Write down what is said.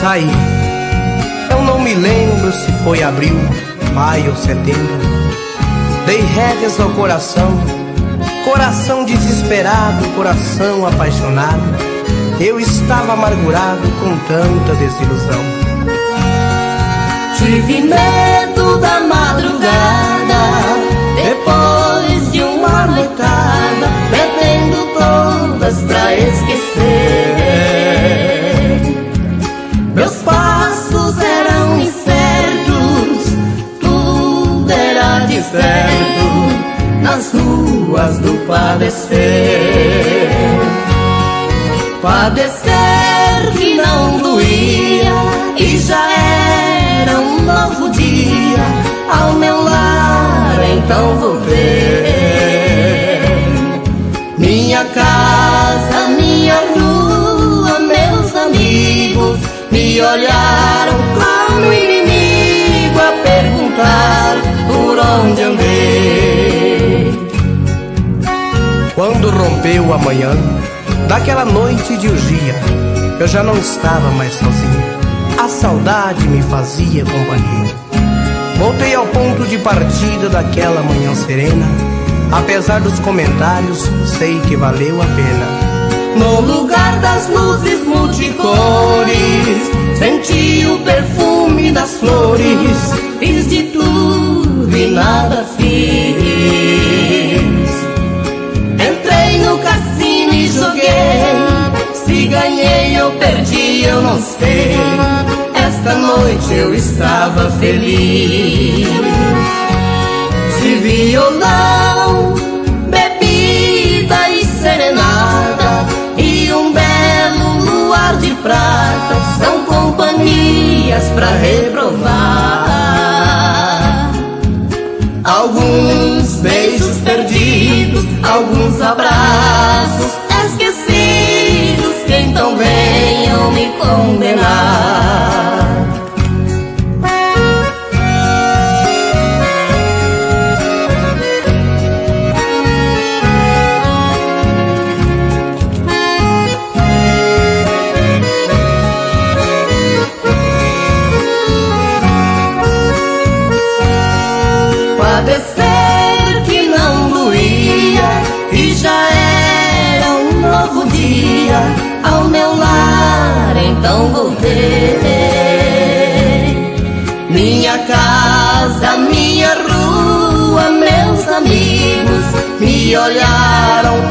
saí. Eu não me lembro se foi abril, maio ou setembro. Dei rédeas ao coração, coração desesperado, coração apaixonado. Eu estava amargurado com tanta desilusão. Tive medo da madrugada, depois de uma noitada, bebendo todas pra esquecer. Meus passos eram incertos, tudo era deserto nas ruas do padecer. Padecer que não doía e já era um novo dia. Ao meu lar então voltei. Minha casa, minha rua, meus amigos me olharam como inimigo a perguntar por onde andei. Quando rompeu a manhã daquela noite de orgia, eu já não estava mais sozinho. A saudade me fazia companhia. Voltei ao ponto de partida daquela manhã serena. Apesar dos comentários, sei que valeu a pena. No lugar das luzes multicores, senti o perfume das flores. Fiz de tudo e nada fiz. Entrei no cassino e joguei. Se ganhei ou perdi eu não sei. Esta noite eu estava feliz. Se violão, bebida e serenada e um belo luar de prata são companhias pra reprovar. Alguns beijos perdidos, alguns abraços esquecidos que então venham me condenar. Padecer que não doía e já era um novo dia. Ao meu lar então voltei. Minha casa, minha rua, meus amigos me olharam